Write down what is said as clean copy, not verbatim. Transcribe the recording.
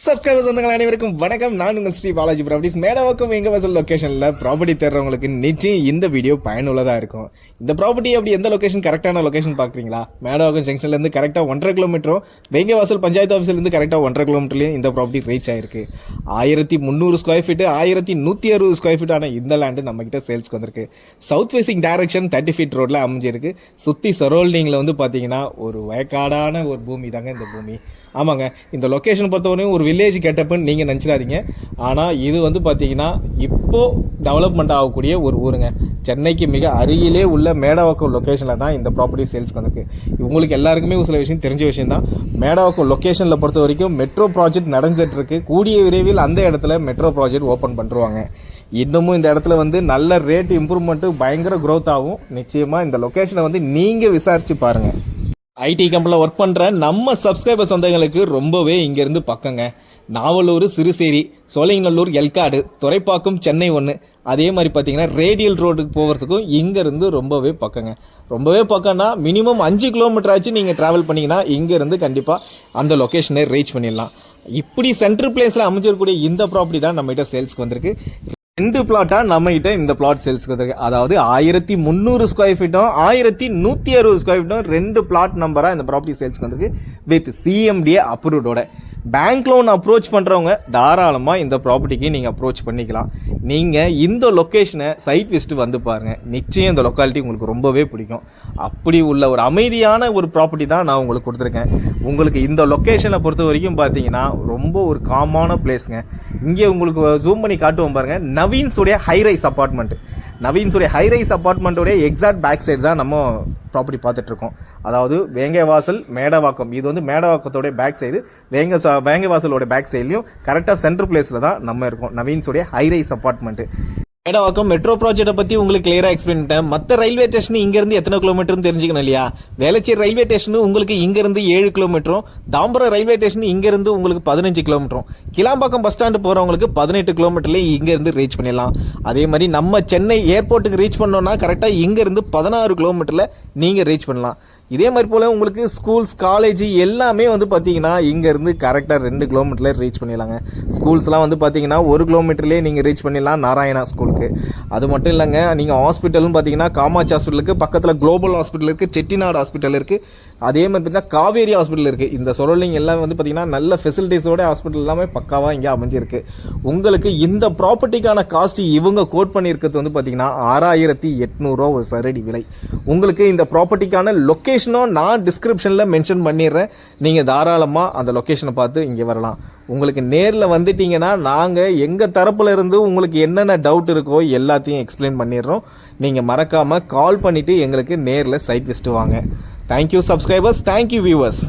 Subscribers வந்தவங்க அனைவருக்கும் வணக்கம். நான் உங்கள் ஸ்ரீ பாலாஜி ப்ராப்பர்ட்டிஸ். மேடவாக்கம் எங்க வாசல் லொகேஷனில் ப்ராப்பர்ட்டி தேடுறவங்களுக்கு நிச்சயம் இந்த வீடியோ பயனுள்ளதாக இருக்கும். இந்த ப்ராப்பர்ட்டி அப்படி எந்த லொகேஷன் கரெக்டான லொகேஷன் பார்க்குறீங்களா? மேடவாக்கம் ஜங்ஷன்லேருந்து கரெக்டாக 1.5 கிலோமீட்டரும், வேங்க வாசல் பஞ்சாயத்து ஆஃபீஸ்லேருந்து கரெக்டாக 1.5 கிலோமீட்டர்லையும் இந்த ப்ராப்பர்ட்டி ரீச் ஆயிருக்கு. 1300 ஸ்கொயர் ஃபீட்டு, 1160 ஸ்கொயர் ஃபீட் ஆன இந்த லேண்டு நம்மகிட்ட சேல்ஸ்க்கு வந்திருக்கு. சவுத் ஃபேசிங் டைரக்ஷன் 30 ஃபீட் ரோட்டில் அமைஞ்சிருக்கு. சுற்றி சரௌண்டிங்கில் வந்து பார்த்தீங்கன்னா ஒரு வயக்காடான ஒரு பூமி தாங்க இந்த பூமி. ஆமாங்க, இந்த லொக்கேஷன் பொறுத்தவரையும் ஒரு வில்லேஜ் கெட்டப்புன்னு நீங்கள் நினச்சிடாதீங்க. ஆனால் இது வந்து பார்த்தீங்கன்னா இப்போது டெவலப்மெண்ட் ஆகக்கூடிய ஒரு ஊருங்க. சென்னைக்கு மிக அருகிலே உள்ள மேடவாக்கம் லொக்கேஷனில் தான் இந்த ப்ராப்பர்ட்டி சேல்ஸ்க்கு வந்திருக்கு. உங்களுக்கு எல்லாருக்குமே ஒரு சில விஷயம் தெரிஞ்ச விஷயம் தான். மேடவாக்கம் லொக்கேஷனில் பொறுத்த வரைக்கும் மெட்ரோ ப்ராஜெக்ட் நடந்துகிட்ருக்கு. கூடிய விரைவில் அந்த இடத்துல மெட்ரோ ப்ராஜெக்ட் ஓப்பன் பண்ணுவாங்க. இன்னமும் இந்த இடத்துல வந்து நல்ல ரேட் இம்ப்ரூவ்மெண்ட்டு பயங்கர க்ரோத் ஆகும். நிச்சயமாக இந்த லொக்கேஷனை வந்து நீங்கள் விசாரித்து பாருங்கள். ஐடி கம்பெனியில் ஒர்க் பண்ணுற நம்ம சப்ஸ்கிரைபர் சொந்தங்களுக்கு ரொம்பவே இங்கேருந்து பக்கங்க. நாவலூர், சிறுசேரி, சோழிங்கநல்லூர், எல்காடு, துறைப்பாக்கம், சென்னை 1, அதே மாதிரி பார்த்தீங்கன்னா ரேடியல் ரோடுக்கு போகிறதுக்கும் இங்கேருந்து ரொம்பவே பக்கங்க. ரொம்பவே பக்கம்னா மினிமம் 5 கிலோமீட்டர் ஆச்சு நீங்கள் ட்ராவல் பண்ணிங்கன்னா இங்கேருந்து கண்டிப்பாக அந்த லொக்கேஷனை ரீச் பண்ணிடலாம். இப்படி சென்ட்ரல் பிளேஸில் அமைஞ்சிருக்கக்கூடிய இந்த ப்ராப்பர்ட்டி தான் நம்மகிட்ட சேல்ஸ்க்கு வந்திருக்கு. 2 பிளாட்டாக நம்மகிட்ட இந்த பிளாட் சேல்ஸ்க்கு வந்திருக்கு. அதாவது 1300 ஸ்கொயர் ஃபீட்டும் 1160 ஸ்கொயர் ஃபீட்டும் 2 பிளாட் நம்பராக இந்த ப்ராப்பர்ட்டி சேல்ஸ்க்கு வந்திருக்கு. வித் சிஎம்டிஏ அப்ரூவ்டோட. பேங்க் லோன் அப்ரோச் பண்ணுறவங்க தாராளமாக இந்த ப்ராப்பர்ட்டிக்கு நீங்கள் அப்ரோச் பண்ணிக்கலாம். நீங்கள் இந்த லொக்கேஷனை சைட் விசிட் வந்து பாருங்கள். நிச்சயம் இந்த லொக்காலிட்டி உங்களுக்கு ரொம்பவே பிடிக்கும். அப்படி உள்ள ஒரு அமைதியான ஒரு ப்ராப்பர்ட்டி தான் நான் உங்களுக்கு கொடுத்துருக்கேன். உங்களுக்கு இந்த லொக்கேஷனை பொறுத்த வரைக்கும் பார்த்தீங்கன்னா ரொம்ப ஒரு காமான பிளேஸுங்க. இங்கே உங்களுக்கு ஜூம் பண்ணி காட்டுவோம் பாருங்கள். நவீன்ஸுடைய ஹைரைஸ் அப்பார்ட்மெண்ட். நவீன்ஸுடைய ஹைரைஸ் அப்பார்ட்மெண்ட்டோடைய எக்ஸாக்ட் பேக் சைடு தான் நம்ம ப்ராப்பர்ட்டி பார்த்துட்ருக்கோம். அதாவது வேங்கவாசல், மேடவாக்கம். இது வந்து மேடவாக்கத்தோடைய பேக் சைடு, வேங்கவாசலோட பேக் சைட்லையும் கரெக்டாக சென்ட்ரல் பிளேஸில் தான் நம்ம இருக்கோம். நவீன்ஸுடைய ஹைரைஸ் அப்பார்ட்மெண்ட்டு. மேடவாக்கம் மெட்ரோ ப்ராஜெக்ட்டை பற்றி உங்களுக்கு கிளியராக எக்ஸ்பிளைன் பண்ணிட்டேன். மற்ற ரயில்வே ஸ்டேஷன் இங்கேருந்து எத்தனை கிலோமீட்டர்னு தெரிஞ்சுக்கணும் இல்லையா? வேளச்சேரி ரயில்வே ஸ்டேஷன் உங்களுக்கு இங்கேருந்து 7 கிலோமீட்டரும், தாம்பரம் ரயில்வே ஸ்டேஷன் இங்கேருந்து உங்களுக்கு 15 கிலோமீட்டரும், கிளாம்பாக்கம் பஸ் ஸ்டாண்டு போகிறவங்களுக்கு 18 கிலோமீட்டர்லேயே இங்கேருந்து ரீச் பண்ணிடலாம். அதே மாதிரி நம்ம சென்னை ஏர்போர்ட்டுக்கு ரீச் பண்ணோன்னா கரெக்டாக இங்கேருந்து 16 கிலோமீட்டரில் நீங்கள் ரீச் பண்ணலாம். இதே மாதிரி போல் உங்களுக்கு ஸ்கூல்ஸ், காலேஜ் எல்லாமே வந்து பார்த்தீங்கன்னா இங்கேருந்து கரெக்டாக 2 கிலோமீட்டரில் ரீச் பண்ணிடலாங்க. ஸ்கூல்ஸ்லாம் வந்து பார்த்தீங்கன்னா 1 கிலோமீட்டர்லேயே நீங்கள் ரீச் பண்ணிடலாம் நாராயணா ஸ்கூலுக்கு. அது மட்டும் இல்லைங்க, நீங்கள் ஹாஸ்பிட்டலும் பார்த்தீங்கன்னா காமாட்சி ஹாஸ்பிட்டலுக்கு பக்கத்தில் குளோபல் ஹாஸ்பிட்டல் இருக்குது, செட்டிநாடு ஹாஸ்பிட்டல் இருக்குது, அதே மாதிரி பார்த்தீங்கன்னா காவேரி ஹாஸ்பிட்டல் இருக்குது. இந்த சரௌண்டிங் எல்லாம் வந்து பார்த்தீங்கன்னா நல்ல ஃபெசிலிட்டிஸோட ஹாஸ்பிட்டல் எல்லாமே பக்காவாக இங்கே அமைஞ்சிருக்கு. உங்களுக்கு இந்த ப்ராப்பர்ட்டிக்கான காஸ்ட் இவங்க கோட் பண்ணியிருக்கிறது வந்து பார்த்தீங்கன்னா 6800 ஒரு சரடி விலை. உங்களுக்கு இந்த ப்ராப்பர்ட்டிக்கான லொக்கேஷனும் நான் டிஸ்கிரிப்ஷனில் மென்ஷன் பண்ணிடுறேன். நீங்கள் தாராளமாக அந்த லொக்கேஷனை பார்த்து இங்கே வரலாம். உங்களுக்கு நேரில் வந்துட்டீங்கன்னா நாங்கள் எங்கள் தரப்புல இருந்து உங்களுக்கு என்னென்ன டவுட் இருக்கோ எல்லாத்தையும் எக்ஸ்பிளைன் பண்ணிடுறோம். நீங்கள் மறக்காமல் கால் பண்ணிவிட்டு எங்களுக்கு நேரில் சைட் விசிட் வாங்க. Thank you subscribers, thank you viewers.